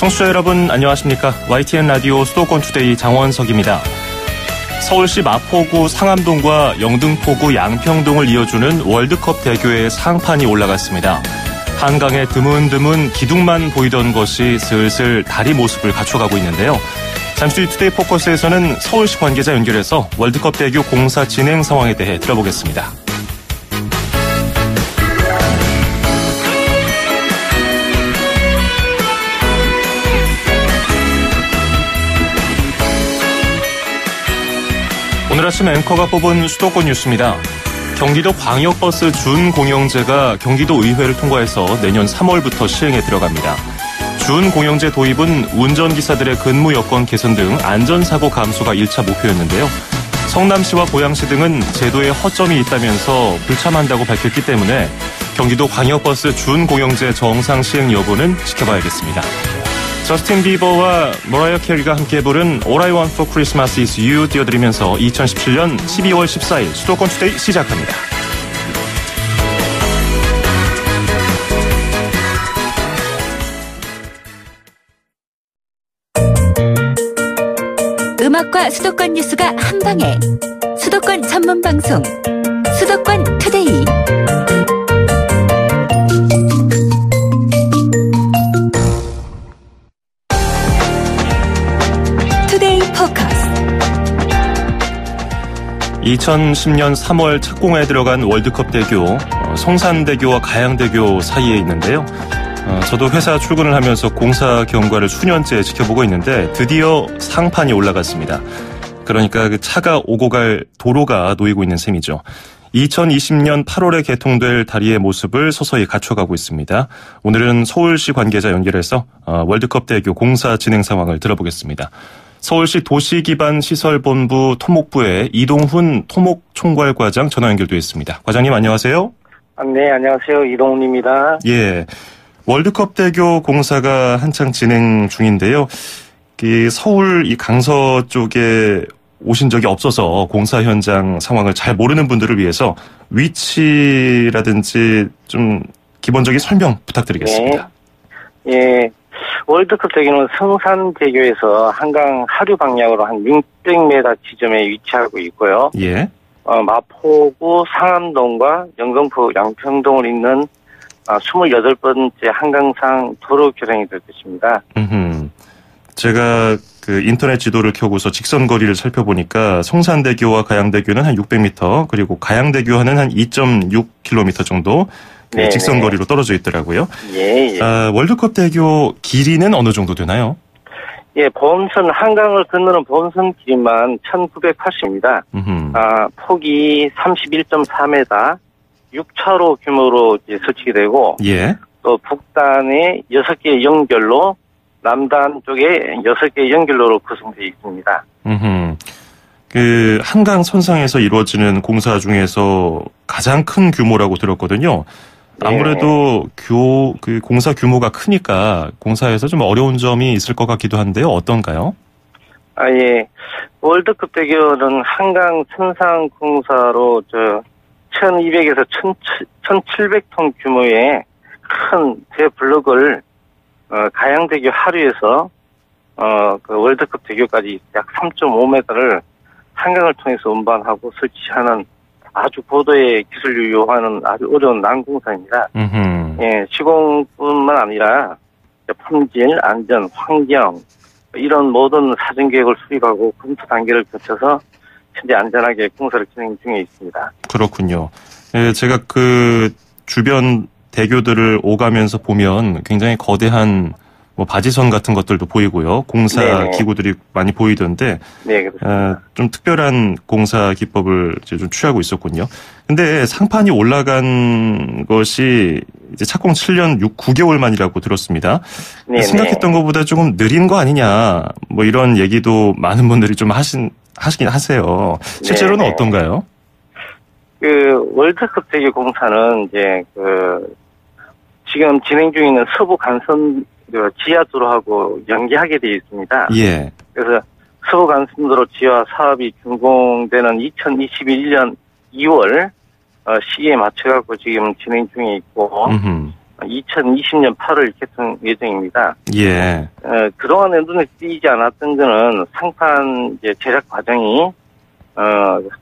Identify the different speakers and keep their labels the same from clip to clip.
Speaker 1: 청취자 여러분 안녕하십니까. YTN 라디오 수도권 투데이 장원석입니다. 서울시 마포구 상암동과 영등포구 양평동을 이어주는 월드컵 대교의 상판이 올라갔습니다. 한강에 드문드문 기둥만 보이던 것이 슬슬 다리 모습을 갖춰가고 있는데요. 잠시 뒤 투데이 포커스에서는 서울시 관계자 연결해서 월드컵 대교 공사 진행 상황에 대해 들어보겠습니다. 오늘 아침 앵커가 뽑은 수도권 뉴스입니다. 경기도 광역버스 준공영제가 경기도 의회를 통과해서 내년 3월부터 시행에 들어갑니다. 준공영제 도입은 운전기사들의 근무 여건 개선 등 안전사고 감소가 1차 목표였는데요. 성남시와 고양시 등은 제도에 허점이 있다면서 불참한다고 밝혔기 때문에 경기도 광역버스 준공영제 정상 시행 여부는 지켜봐야겠습니다. 저스틴 비버와 머라이어 캐리가 함께 부른 All I Want for Christmas is You 띄워드리면서 2017년 12월 14일 수도권 투데이 시작합니다.
Speaker 2: 음악과 수도권 뉴스가 한방에 수도권 전문 방송 수도권 투데이. 투데이 포커스.
Speaker 1: 2010년 3월 착공에 들어간 월드컵 대교, 성산대교와 가양대교 사이에 있는데요. 저도 회사 출근을 하면서 공사 경과를 수년째 지켜보고 있는데 드디어 상판이 올라갔습니다. 그러니까 그 차가 오고 갈 도로가 놓이고 있는 셈이죠. 2020년 8월에 개통될 다리의 모습을 서서히 갖춰가고 있습니다. 오늘은 서울시 관계자 연결해서 월드컵 대교 공사 진행 상황을 들어보겠습니다. 서울시 도시기반시설본부 토목부의 이동훈 토목총괄과장 전화 연결돼 있습니다. 과장님 안녕하세요.
Speaker 3: 네, 안녕하세요. 이동훈입니다.
Speaker 1: 예, 월드컵 대교 공사가 한창 진행 중인데요. 서울 이 강서 쪽에 오신 적이 없어서 공사 현장 상황을 잘 모르는 분들을 위해서 위치라든지 좀 기본적인 설명 부탁드리겠습니다.
Speaker 3: 네. 예. 월드컵 대교는 성산대교에서 한강 하류 방향으로 한 600m 지점에 위치하고 있고요.
Speaker 1: 예.
Speaker 3: 마포구 상암동과 영등포 양평동을 잇는 28번째 한강상 도로 교량이 될 것입니다.
Speaker 1: 제가 그 인터넷 지도를 켜고서 직선 거리를 살펴보니까 성산대교와 가양대교는 한 600m, 그리고 가양대교와는 한 2.6km 정도 직선 거리로 떨어져 있더라고요.
Speaker 3: 예.
Speaker 1: 월드컵 대교 길이는 어느 정도 되나요?
Speaker 3: 예, 본선 한강을 건너는 본선 길이만 1980입니다. 폭이 31.4m, 6차로 규모로 이제 설치가 되고,
Speaker 1: 예.
Speaker 3: 또 북단에 6개 연결로, 남단 쪽에 6개 연결로로 구성되어 있습니다.
Speaker 1: 그 한강 선상에서 이루어지는 공사 중에서 가장 큰 규모라고 들었거든요. 아무래도 그 공사 규모가 크니까 공사에서 좀 어려운 점이 있을 것 같기도 한데요. 어떤가요?
Speaker 3: 예. 월드컵 대교는 한강 선상 공사로 1200에서 1700톤 규모의 큰 대블록을 가양대교 하류에서 그 월드컵 대교까지 약 3.5m를 한강을 통해서 운반하고 설치하는 아주 고도의 기술을 요하는 아주 어려운 난공사입니다. 예, 시공뿐만 아니라 품질, 안전, 환경 이런 모든 사전 계획을 수립하고 검토 단계를 거쳐서 현재 안전하게 공사를 진행 중에 있습니다.
Speaker 1: 그렇군요. 예, 제가 그 주변 대교들을 오가면서 보면 굉장히 거대한 바지선 같은 것들도 보이고요. 공사 기구들이 많이 보이던데,
Speaker 3: 네, 그렇습니다.
Speaker 1: 좀 특별한 공사 기법을 이제 좀 취하고 있었군요. 근데 상판이 올라간 것이 이제 착공 7년 9개월 만이라고 들었습니다. 생각했던 것보다 조금 느린 거 아니냐, 이런 얘기도 많은 분들이 좀 하시긴 하세요. 실제로는 어떤가요?
Speaker 3: 그 월드컵 대교 공사는 이제 지금 진행 중에 있는 서부 간선 지하도로하고 연계하게 되어 있습니다.
Speaker 1: 예.
Speaker 3: 그래서 서부 간선도로 지하 사업이 준공되는 2021년 2월 시기에 맞춰갖고 지금 진행 중에 있고, 2020년 8월 개통 예정입니다.
Speaker 1: 예.
Speaker 3: 그동안에 눈에 띄지 않았던 거는 상판 이제 제작 과정이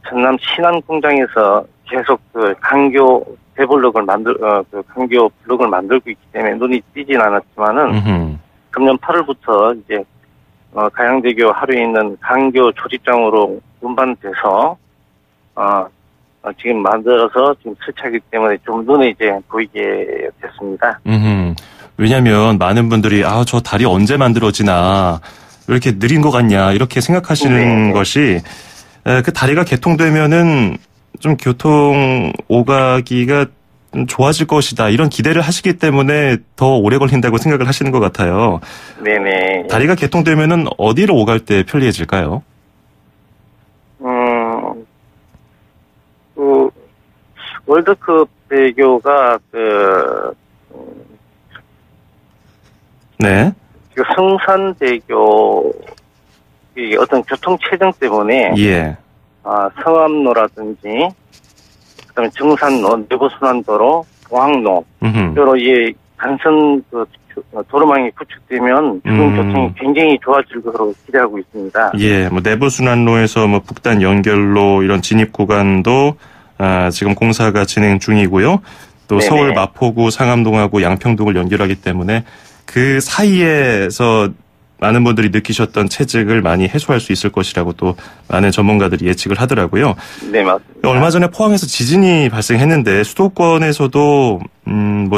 Speaker 3: 전남 신안 공장에서 계속 그 강교 대블록을 강교 블록을 만들고 있기 때문에 눈이 띄진 않았지만은 금년 8월부터 이제 가양대교 하류에 있는 강교 조립장으로 운반돼서 지금 만들어서 지금 설치하기 때문에 좀 눈에 이제 보이게 됐습니다.
Speaker 1: 왜냐하면 많은 분들이 저 다리 언제 만들어지나 왜 이렇게 느린 것 같냐 이렇게 생각하시는
Speaker 3: 네.
Speaker 1: 것이 그 다리가 개통되면은 좀 교통 오가기가 좀 좋아질 것이다 이런 기대를 하시기 때문에 더 오래 걸린다고 생각을 하시는 것 같아요.
Speaker 3: 네네.
Speaker 1: 다리가 개통되면은 어디로 오갈 때 편리해질까요?
Speaker 3: 월드컵 대교가
Speaker 1: 네.
Speaker 3: 성산대교 이게 어떤 교통 체증 때문에
Speaker 1: 예.
Speaker 3: 성암로라든지 그다음에 정산로, 내부순환도로, 공항로 여러 간선 도로망이 구축되면 교통이 굉장히 좋아질 것으로 기대하고 있습니다.
Speaker 1: 예, 내부순환로에서 북단 연결로 이런 진입 구간도 지금 공사가 진행 중이고요. 또
Speaker 3: 네네.
Speaker 1: 서울 마포구 상암동하고 양평동을 연결하기 때문에 그 사이에서 많은 분들이 느끼셨던 체증을 많이 해소할 수 있을 것이라고 또 많은 전문가들이 예측을 하더라고요.
Speaker 3: 네, 맞습니다.
Speaker 1: 얼마 전에 포항에서 지진이 발생했는데 수도권에서도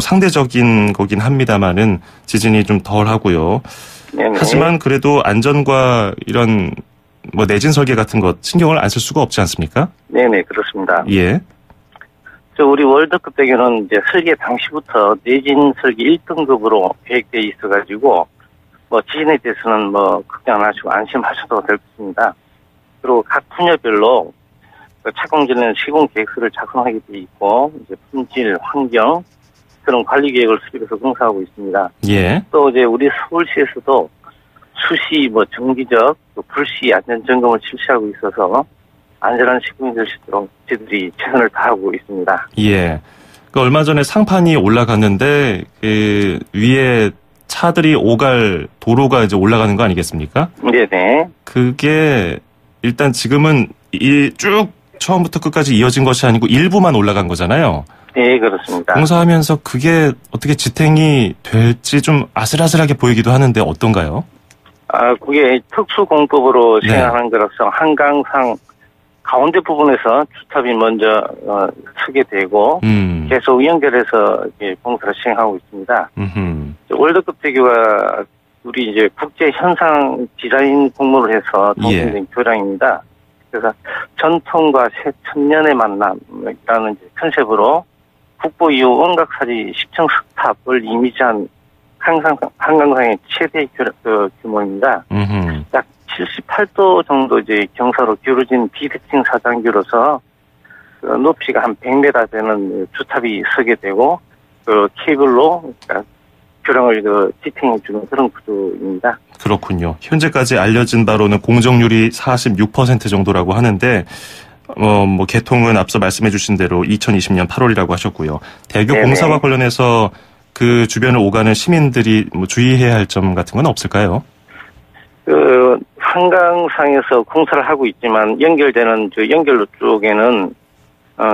Speaker 1: 상대적인 거긴 합니다만은 지진이 좀 덜 하고요.
Speaker 3: 네네.
Speaker 1: 하지만 그래도 안전과 이런 내진 설계 같은 것 신경을 안 쓸 수가 없지 않습니까?
Speaker 3: 네네, 그렇습니다.
Speaker 1: 예.
Speaker 3: 우리 월드컵 대교는 이제 설계 당시부터 내진 설계 1등급으로 계획되어 있어가지고, 지진에 대해서는 걱정 안 하시고 안심하셔도 될 것입니다. 그리고 각 분야별로 착공전에는 시공 계획서를 작성하게 돼 있고, 이제 품질, 환경, 그런 관리 계획을 수립해서 공사하고 있습니다.
Speaker 1: 예.
Speaker 3: 또 이제 우리 서울시에서도 수시, 정기적, 또 불시 안전 점검을 실시하고 있어서 안전한 시공이 될 수 있도록 저희들이 최선을 다하고 있습니다.
Speaker 1: 예. 얼마 전에 상판이 올라갔는데, 위에 차들이 오갈 도로가 이제 올라가는 거 아니겠습니까?
Speaker 3: 네네.
Speaker 1: 그게 일단 지금은 쭉 처음부터 끝까지 이어진 것이 아니고 일부만 올라간 거잖아요.
Speaker 3: 네, 그렇습니다.
Speaker 1: 공사하면서 그게 어떻게 지탱이 될지 좀 아슬아슬하게 보이기도 하는데 어떤가요?
Speaker 3: 그게 특수공법으로 시행하는 거라서 한강상 가운데 부분에서 주탑이 먼저 서게 되고 계속 연결해서 공사를 시행하고 있습니다. 월드컵 대교가 우리 이제 국제 현상 디자인 공모를 해서 정신된 교량입니다. 그래서 전통과 새 천년의 만남이라는 컨셉으로 국보 이후 원각사지 10층 석탑을 이미지한 한강상의 최대 규모입니다. 약 78도 정도 이제 경사로 기울어진 비대칭 사장규로서 높이가 한 100m 되는 주탑이 서게 되고 케이블로 교량을 지탱해주는 그런 구조입니다.
Speaker 1: 그렇군요. 현재까지 알려진 바로는 공정률이 46% 정도라고 하는데 개통은 앞서 말씀해 주신 대로 2020년 8월이라고 하셨고요. 대교
Speaker 3: 네네.
Speaker 1: 공사와 관련해서 그 주변을 오가는 시민들이 주의해야 할 점 같은 건 없을까요?
Speaker 3: 한강상에서 공사를 하고 있지만 연결되는 연결로 쪽에는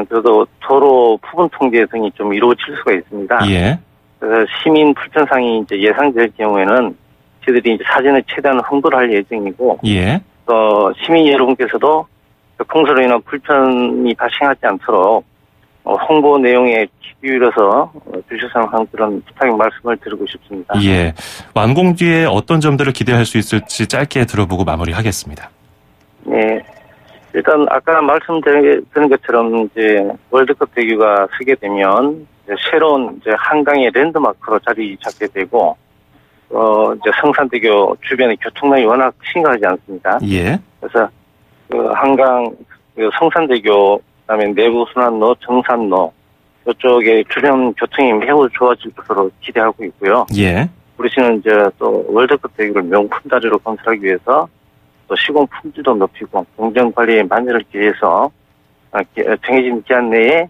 Speaker 3: 그래도 도로 부분 통제 등이 좀 이루어질 수가 있습니다.
Speaker 1: 예.
Speaker 3: 그래서 시민 불편상이 이제 예상될 경우에는 저희들이 이제 사전에 최대한 홍보를 할 예정이고,
Speaker 1: 예.
Speaker 3: 또 시민 여러분께서도 공사로 인한 불편이 발생하지 않도록 홍보 내용에 귀 기울여서 주셔서 하는 그런 부탁의 말씀을 드리고 싶습니다.
Speaker 1: 예. 완공 뒤에 어떤 점들을 기대할 수 있을지 짧게 들어보고 마무리하겠습니다.
Speaker 3: 네. 일단 아까 말씀드린 것처럼 이제 월드컵 대교가 서게 되면 이제 새로운 이제 한강의 랜드마크로 자리 잡게 되고 이제 성산대교 주변의 교통량이 워낙 심각하지 않습니다.
Speaker 1: 예.
Speaker 3: 그래서 한강 성산대교 그다음에 내부순환로, 정산로 이쪽에 주변 교통이 매우 좋아질 것으로 기대하고 있고요.
Speaker 1: 예.
Speaker 3: 우리 시는 이제 또 월드컵 대교를 명품 다리로 건설하기 위해서 또 시공 품질도 높이고 공정 관리에 만전을 기해서 정해진 기한 내에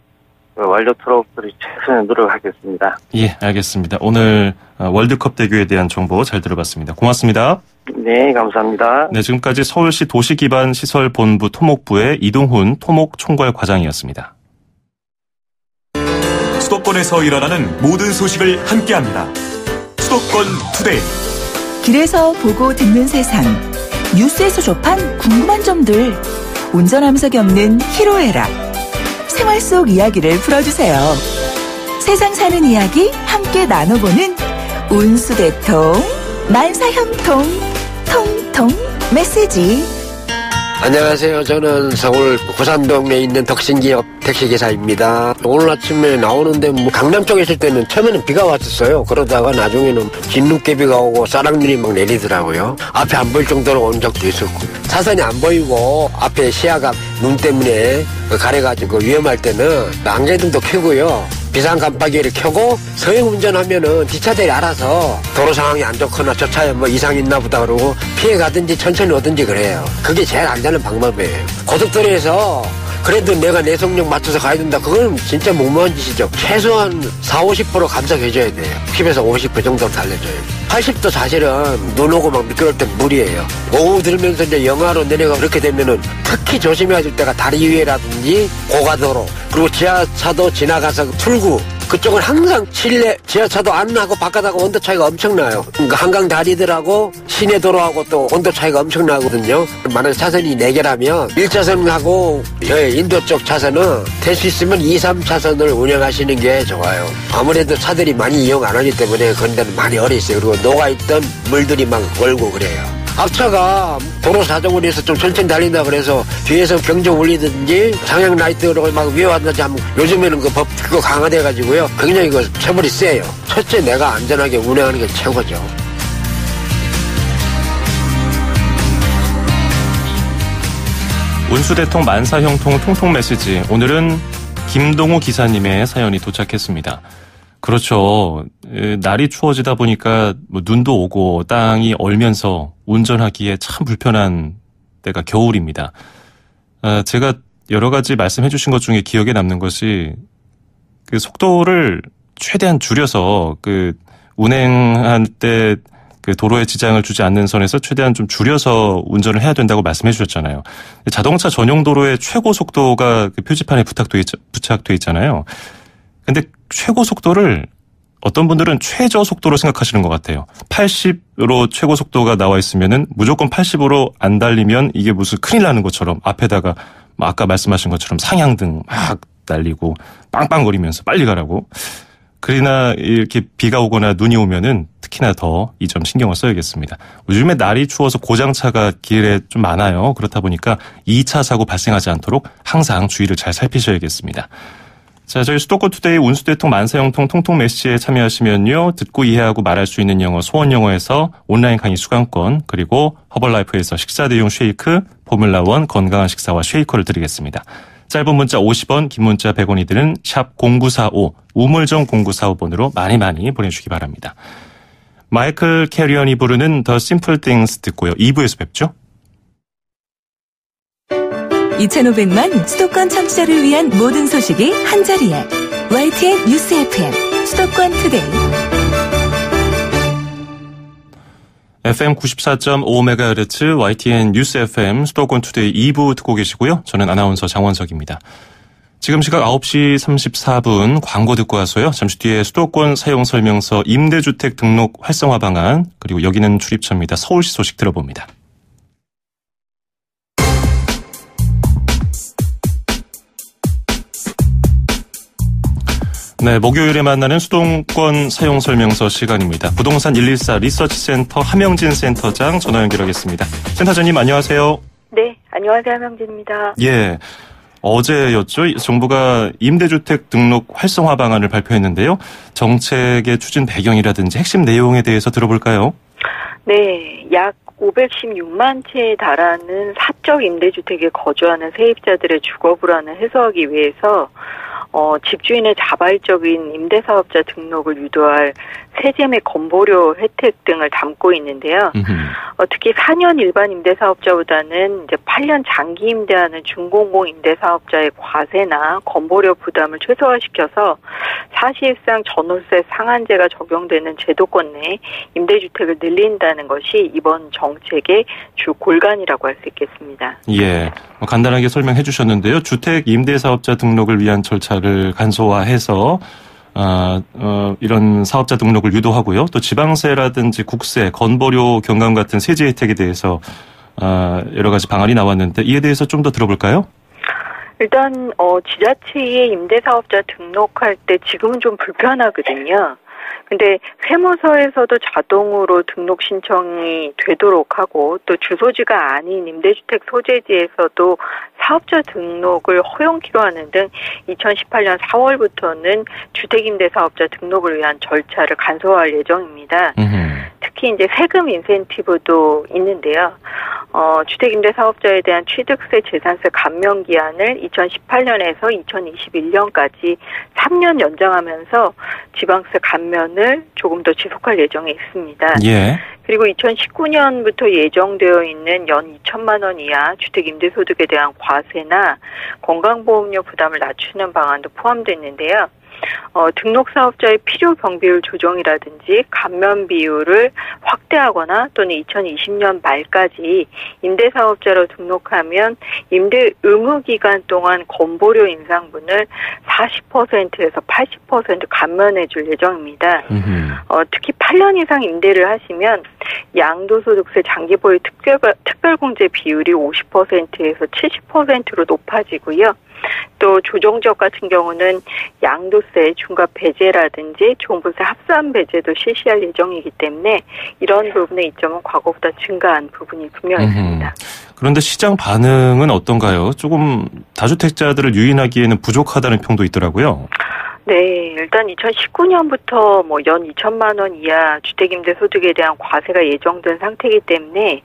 Speaker 3: 완료토록 최선의 노력하겠습니다.
Speaker 1: 예, 알겠습니다. 오늘 월드컵 대교에 대한 정보 잘 들어봤습니다. 고맙습니다.
Speaker 3: 네, 감사합니다.
Speaker 1: 네, 지금까지 서울시 도시기반시설본부 토목부의 이동훈 토목총괄과장이었습니다.
Speaker 4: 수도권에서 일어나는 모든 소식을 함께합니다. 수도권 투데이.
Speaker 5: 길에서 보고 듣는 세상, 뉴스에서 접한 궁금한 점들, 운전하면서 겪는 희로애락, 생활 속 이야기를 풀어주세요. 세상 사는 이야기 함께 나눠보는 운수대통 만사형통 통통 메시지.
Speaker 6: 안녕하세요. 저는 서울 고산동에 있는 덕신기업 택시기사입니다. 오늘 아침에 나오는데 강남 쪽에 있을 때는 처음에는 비가 왔었어요. 그러다가 나중에는 진눈깨비가 오고 쌀랑눈이 막 내리더라고요. 앞에 안 보일 정도로 온 적도 있었고, 차선이 안 보이고 앞에 시야가 눈 때문에 가려가지고 위험할 때는 안개등도 켜고요, 비상 깜빡이를 켜고 서행 운전하면은 뒷차들이 알아서 도로 상황이 안 좋거나 저 차에 뭐 이상이 있나 보다 그러고 피해 가든지 천천히 오든지 그래요. 그게 제일 안전한 방법이에요. 고속도로에서 그래도 내가 내 속력 맞춰서 가야 된다, 그건 진짜 무모한 짓이죠. 최소한 40-50% 감속해줘야 돼요. 10에서 50% 정도 달려줘요. 80도 사실은 눈 오고 막 미끄러울 땐 무리예요. 오후 들으면서 이제 영하로 내려가 그렇게 되면은 특히 조심해야 될 때가 다리 위에라든지 고가도로, 그리고 지하차도 지나가서 출구 그쪽은 항상 실내 지하차도 안하고 바깥하고 온도 차이가 엄청나요. 그러니까 한강 다리들하고 시내 도로하고 또 온도 차이가 엄청나거든요. 만약에 차선이 4개라면 1차선하고 인도 쪽 차선은 될 수 있으면 2, 3차선을 운영하시는 게 좋아요. 아무래도 차들이 많이 이용 안 하기 때문에 그런 데는 많이 얼어있어요. 그리고 녹아있던 물들이 막 얼고 그래요. 앞차가 도로 사정으로 해서 좀 천천히 달린다 그래서 뒤에서 경적 울리든지 장애 라이트로 막 위험하든지 하면 요즘에는 그 법 그거 강화돼가지고요, 굉장히 그 처벌이 세요. 첫째 내가 안전하게 운행하는 게 최고죠.
Speaker 1: 운수대통 만사형통 통통 메시지. 오늘은 김동우 기사님의 사연이 도착했습니다. 그렇죠. 날이 추워지다 보니까 눈도 오고 땅이 얼면서 운전하기에 참 불편한 때가 겨울입니다. 제가 여러 가지 말씀해 주신 것 중에 기억에 남는 것이 그 속도를 최대한 줄여서 운행할 때 그 도로에 지장을 주지 않는 선에서 최대한 좀 줄여서 운전을 해야 된다고 말씀해 주셨잖아요. 자동차 전용 도로의 최고 속도가 그 표지판에 부착돼 있잖아요. 근데 최고 속도를 어떤 분들은 최저 속도로 생각하시는 것 같아요. 80으로 최고 속도가 나와 있으면은 무조건 80으로 안 달리면 이게 무슨 큰일 나는 것처럼 앞에다가 아까 말씀하신 것처럼 상향등 막 날리고 빵빵거리면서 빨리 가라고. 그러나 이렇게 비가 오거나 눈이 오면은 특히나 더 이 점 신경을 써야겠습니다. 요즘에 날이 추워서 고장차가 길에 좀 많아요. 그렇다 보니까 2차 사고 발생하지 않도록 항상 주의를 잘 살피셔야겠습니다. 자, 저희 수도권 투데이 운수대통 만사형통 통통 메시지에 참여하시면요, 듣고 이해하고 말할 수 있는 영어 소원 영어에서 온라인 강의 수강권, 그리고 허벌라이프에서 식사 대용 쉐이크, 포뮬라1 건강한 식사와 쉐이커를 드리겠습니다. 짧은 문자 50원, 긴 문자 100원이 드는 샵 0945, 우물정 0945번으로 많이 보내주시기 바랍니다. 마이클 캐리언이 부르는 The Simple Things 듣고요. 2부에서 뵙죠.
Speaker 2: 2,500만 수도권 청취자를 위한 모든 소식이 한자리에 YTN 뉴스 FM 수도권 투데이.
Speaker 1: FM 94.5MHz YTN 뉴스 FM 수도권 투데이 2부 듣고 계시고요. 저는 아나운서 장원석입니다. 지금 시각 9시 34분 광고 듣고 와서요. 잠시 뒤에 수도권 사용설명서 임대주택 등록 활성화 방안, 그리고 여기는 출입처입니다. 서울시 소식 들어봅니다. 네, 목요일에 만나는 수도권 사용설명서 시간입니다. 부동산 114 리서치센터 함영진 센터장 전화 연결하겠습니다. 센터장님 안녕하세요.
Speaker 7: 네, 안녕하세요. 함영진입니다.
Speaker 1: 예, 어제였죠. 정부가 임대주택 등록 활성화 방안을 발표했는데요. 정책의 추진 배경이라든지 핵심 내용에 대해서 들어볼까요?
Speaker 7: 네, 약 516만 채에 달하는 사적 임대주택에 거주하는 세입자들의 주거 불안을 해소하기 위해서 집주인의 자발적인 임대사업자 등록을 유도할 세제 및 건보료 혜택 등을 담고 있는데요. 특히 4년 일반 임대사업자보다는 이제 8년 장기 임대하는 중공공 임대사업자의 과세나 건보료 부담을 최소화시켜서 사실상 전월세 상한제가 적용되는 제도권 내 임대주택을 늘린다는 것이 이번 정책의 주 골간이라고 할 수 있겠습니다.
Speaker 1: 예, 간단하게 설명해 주셨는데요. 주택 임대사업자 등록을 위한 절차를 간소화해서 이런 사업자 등록을 유도하고요. 또 지방세라든지 국세, 건보료 경감 같은 세제 혜택에 대해서 여러 가지 방안이 나왔는데 이에 대해서 좀 더 들어볼까요?
Speaker 7: 일단 지자체에 임대사업자 등록할 때 지금은 좀 불편하거든요. 근데 세무서에서도 자동으로 등록 신청이 되도록 하고 또 주소지가 아닌 임대주택 소재지에서도 사업자 등록을 허용키로 하는 등 2018년 4월부터는 주택임대사업자 등록을 위한 절차를 간소화할 예정입니다. 특히 이제 세금 인센티브도 있는데요. 주택임대사업자에 대한 취득세, 재산세 감면 기한을 2018년에서 2021년까지 3년 연장하면서 지방세 감면을 조금 더 지속할 예정에 있습니다. 예. 그리고 2019년부터 예정되어 있는 연 2천만 원 이하 주택임대소득에 대한 과세나 건강보험료 부담을 낮추는 방안도 포함되어 있는데요. 등록사업자의 필요 경비율 조정이라든지 감면 비율을 확대하거나 또는 2020년 말까지 임대사업자로 등록하면 임대 의무 기간 동안 건보료 인상분을 40%에서 80% 감면해 줄 예정입니다. 특히 8년 이상 임대를 하시면 양도소득세 장기보유 특별공제 비율이 50%에서 70%로 높아지고요. 또 조정지역 같은 경우는 양도세 중과 배제라든지 종부세 합산 배제도 실시할 예정이기 때문에 이런 부분의 이점은 과거보다 증가한 부분이 분명히 있습니다.
Speaker 1: 그런데 시장 반응은 어떤가요? 조금 다주택자들을 유인하기에는 부족하다는 평도 있더라고요.
Speaker 7: 네, 일단 2019년부터 연 2천만 원 이하 주택임대소득에 대한 과세가 예정된 상태이기 때문에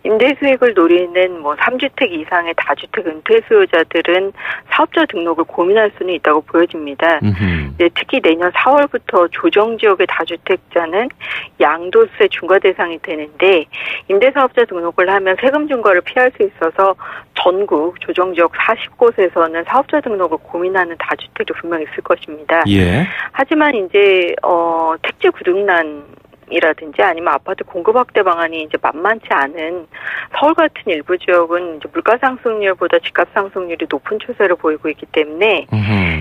Speaker 7: 임대수익을 노리는 3주택 이상의 다주택 은퇴 수요자들은 사업자 등록을 고민할 수는 있다고 보여집니다. 네, 특히 내년 4월부터 조정지역의 다주택자는 양도세 중과 대상이 되는데 임대사업자 등록을 하면 세금 중과를 피할 수 있어서 전국 조정지역 40곳에서는 사업자 등록을 고민하는 다주택이 분명히 있을 것입니다. 예. 하지만 이제 택지 구등난이라든지 아니면 아파트 공급 확대 방안이 이제 만만치 않은 서울 같은 일부 지역은 이제 물가 상승률보다 집값 상승률이 높은 추세를 보이고 있기 때문에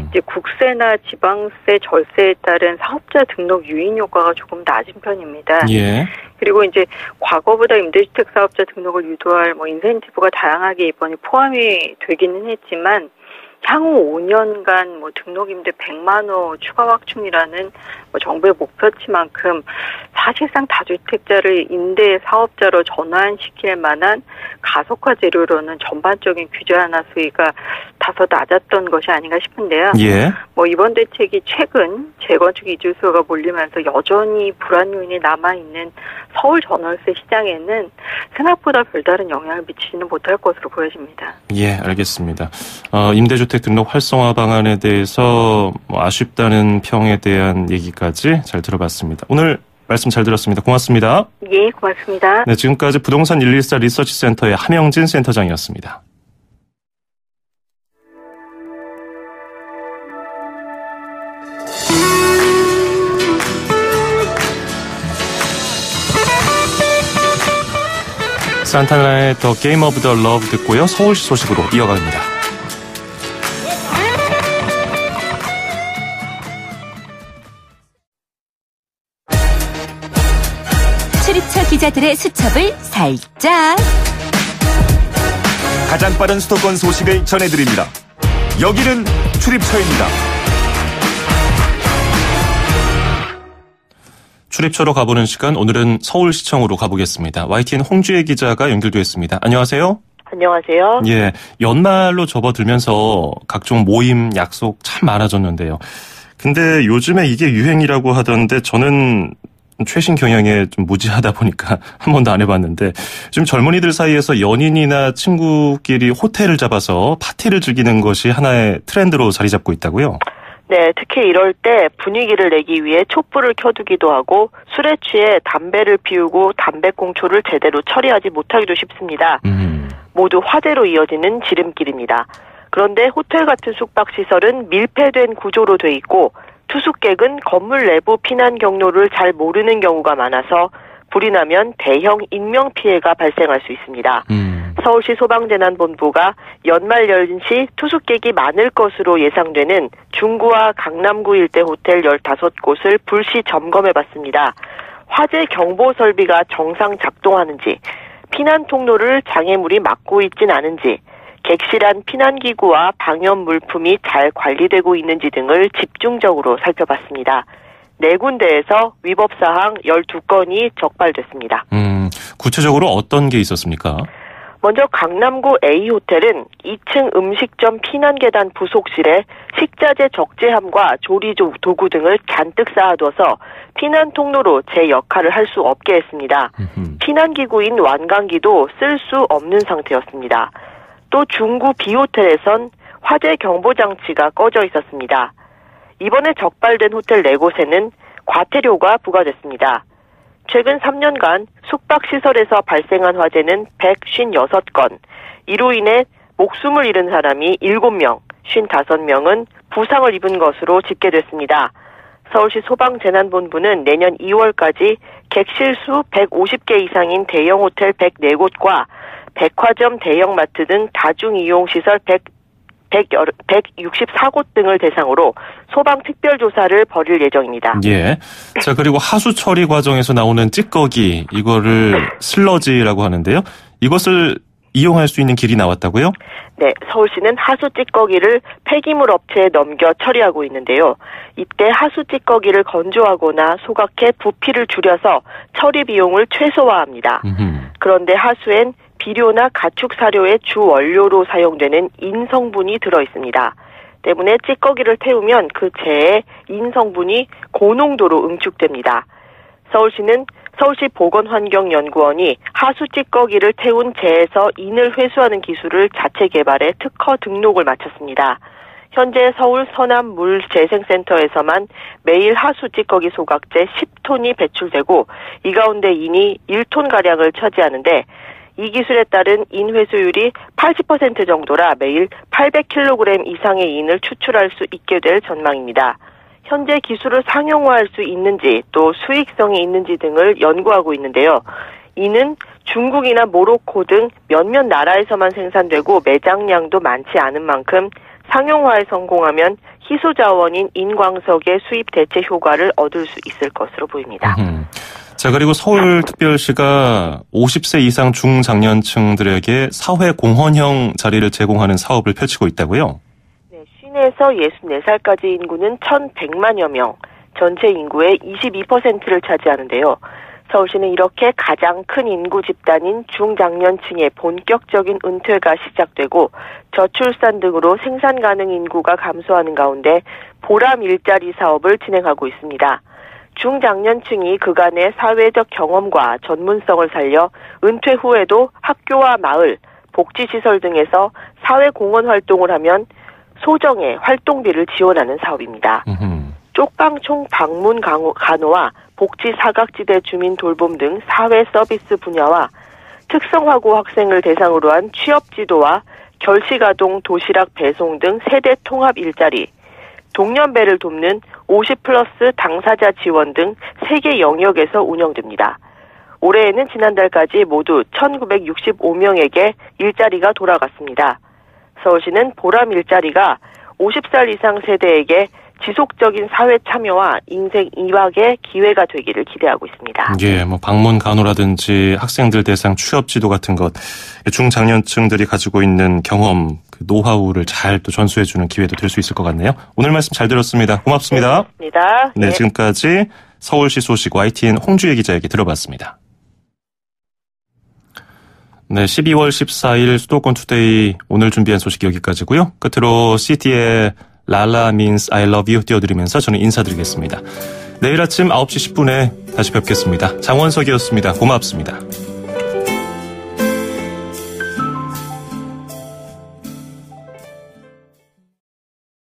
Speaker 7: 이제 국세나 지방세, 절세에 따른 사업자 등록 유인 효과가 조금 낮은 편입니다. 예. 그리고 이제 과거보다 임대주택 사업자 등록을 유도할 인센티브가 다양하게 이번에 포함이 되기는 했지만 향후 5년간 등록임대 100만 호 추가 확충이라는 정부의 목표치만큼 사실상 다주택자를 임대 사업자로 전환시킬 만한 가속화 재료로는 전반적인 규제 완화 수위가 다소 낮았던 것이 아닌가 싶은데요. 예. 이번 대책이 최근 재건축 이주 수요가 몰리면서 여전히 불안 요인이 남아있는 서울 전월세 시장에는 생각보다 별다른 영향을 미치지는 못할 것으로 보여집니다.
Speaker 1: 예, 알겠습니다. 임대주택 등록 활성화 방안에 대해서 아쉽다는 평에 대한 얘기까지 잘 들어봤습니다. 오늘 말씀 잘 들었습니다. 고맙습니다.
Speaker 7: 예, 고맙습니다.
Speaker 1: 네, 지금까지 부동산 114 리서치 센터의 함영진 센터장이었습니다. 산타나의 더 게임 오브 더 러브 듣고요. 서울시 소식으로 이어갑니다.
Speaker 2: 출입처 기자들의 수첩을 살짝.
Speaker 4: 가장 빠른 수도권 소식을 전해드립니다. 여기는 출입처입니다.
Speaker 1: 출입처로 가보는 시간, 오늘은 서울시청으로 가보겠습니다. YTN 홍주혜 기자가 연결되어 있습니다. 안녕하세요.
Speaker 8: 안녕하세요.
Speaker 1: 예, 연말로 접어들면서 각종 모임, 약속 참 많아졌는데요. 근데 요즘에 이게 유행이라고 하던데 저는 최신 경영에 좀 무지하다 보니까 한 번도 안 해봤는데 좀 젊은이들 사이에서 연인이나 친구끼리 호텔을 잡아서 파티를 즐기는 것이 하나의 트렌드로 자리 잡고 있다고요?
Speaker 8: 네, 특히 이럴 때 분위기를 내기 위해 촛불을 켜두기도 하고 술에 취해 담배를 피우고 담배꽁초를 제대로 처리하지 못하기도 쉽습니다. 모두 화재로 이어지는 지름길입니다. 그런데 호텔 같은 숙박시설은 밀폐된 구조로 돼 있고 투숙객은 건물 내부 피난 경로를 잘 모르는 경우가 많아서 불이 나면 대형 인명피해가 발생할 수 있습니다. 서울시 소방재난본부가 연말 연시 투숙객이 많을 것으로 예상되는 중구와 강남구 일대 호텔 15곳을 불시 점검해봤습니다. 화재 경보 설비가 정상 작동하는지, 피난 통로를 장애물이 막고 있진 않은지, 객실안 피난기구와 방염 물품이 잘 관리되고 있는지 등을 집중적으로 살펴봤습니다. 4군데에서 위법사항 12건이 적발됐습니다.
Speaker 1: 구체적으로 어떤 게 있었습니까?
Speaker 8: 먼저 강남구 A호텔은 2층 음식점 피난계단 부속실에 식자재 적재함과 조리 도구 등을 잔뜩 쌓아둬서 피난 통로로 제 역할을 할 수 없게 했습니다. 피난기구인 완강기도 쓸 수 없는 상태였습니다. 또 중구 B호텔에선 화재 경보장치가 꺼져 있었습니다. 이번에 적발된 호텔 4곳에는 과태료가 부과됐습니다. 최근 3년간 숙박시설에서 발생한 화재는 156건, 이로 인해 목숨을 잃은 사람이 7명, 55명은 부상을 입은 것으로 집계됐습니다. 서울시 소방재난본부는 내년 2월까지 객실 수 150개 이상인 대형 호텔 104곳과 백화점, 대형마트 등 다중이용시설 164곳 등을 대상으로 소방 특별조사를 벌일 예정입니다.
Speaker 1: 예. 자, 그리고 하수 처리 과정에서 나오는 찌꺼기, 이거를 슬러지라고 하는데요. 이것을 이용할 수 있는 길이 나왔다고요?
Speaker 8: 네, 서울시는 하수 찌꺼기를 폐기물 업체에 넘겨 처리하고 있는데요. 이때 하수 찌꺼기를 건조하거나 소각해 부피를 줄여서 처리 비용을 최소화합니다. 그런데 하수엔 비료나 가축 사료의 주 원료로 사용되는 인성분이 들어 있습니다. 때문에 찌꺼기를 태우면 그 재에 인성분이 고농도로 응축됩니다. 서울시는 서울시 보건환경연구원이 하수 찌꺼기를 태운 재에서 인을 회수하는 기술을 자체 개발해 특허 등록을 마쳤습니다. 현재 서울 서남물재생센터에서만 매일 하수 찌꺼기 소각제 10톤이 배출되고 이 가운데 인이 1톤가량을 차지하는데 이 기술에 따른 인 회수율이 80% 정도라 매일 800kg 이상의 인을 추출할 수 있게 될 전망입니다. 현재 기술을 상용화할 수 있는지 또 수익성이 있는지 등을 연구하고 있는데요. 이는 중국이나 모로코 등 몇몇 나라에서만 생산되고 매장량도 많지 않은 만큼 상용화에 성공하면 희소 자원인 인광석의 수입 대체 효과를 얻을 수 있을 것으로 보입니다.
Speaker 1: 자, 그리고 서울특별시가 50세 이상 중장년층들에게 사회공헌형 자리를 제공하는 사업을 펼치고 있다고요?
Speaker 8: 네, 시내에서 64살까지 인구는 1,100만여 명, 전체 인구의 22%를 차지하는데요. 서울시는 이렇게 가장 큰 인구 집단인 중장년층의 본격적인 은퇴가 시작되고 저출산 등으로 생산 가능 인구가 감소하는 가운데 보람 일자리 사업을 진행하고 있습니다. 중장년층이 그간의 사회적 경험과 전문성을 살려 은퇴 후에도 학교와 마을, 복지시설 등에서 사회공헌 활동을 하면 소정의 활동비를 지원하는 사업입니다. 쪽방총 방문 간호와 복지 사각지대 주민 돌봄 등 사회 서비스 분야와 특성화고 학생을 대상으로 한 취업 지도와 결식아동 도시락 배송 등 세대 통합 일자리, 동년배를 돕는 50+ 당사자 지원 등 3개 영역에서 운영됩니다. 올해에는 지난달까지 모두 1,965명에게 일자리가 돌아갔습니다. 서울시는 보람 일자리가 50살 이상 세대에게 지속적인 사회 참여와 인생 이박의 기회가 되기를 기대하고 있습니다.
Speaker 1: 예, 방문 간호라든지 학생들 대상 취업 지도 같은 것, 중장년층들이 가지고 있는 경험, 그 노하우를 잘 또 전수해주는 기회도 될 수 있을 것 같네요. 오늘 말씀 잘 들었습니다. 고맙습니다.
Speaker 8: 네,
Speaker 1: 네, 지금까지 서울시 소식 YTN 홍주혜 기자 얘기 들어봤습니다. 네, 12월 14일 수도권 투데이 오늘 준비한 소식 여기까지고요. 끝으로 CT의 라라 means I love you 띄워드리면서 저는 인사드리겠습니다. 내일 아침 9시 10분에 다시 뵙겠습니다. 장원석이었습니다. 고맙습니다.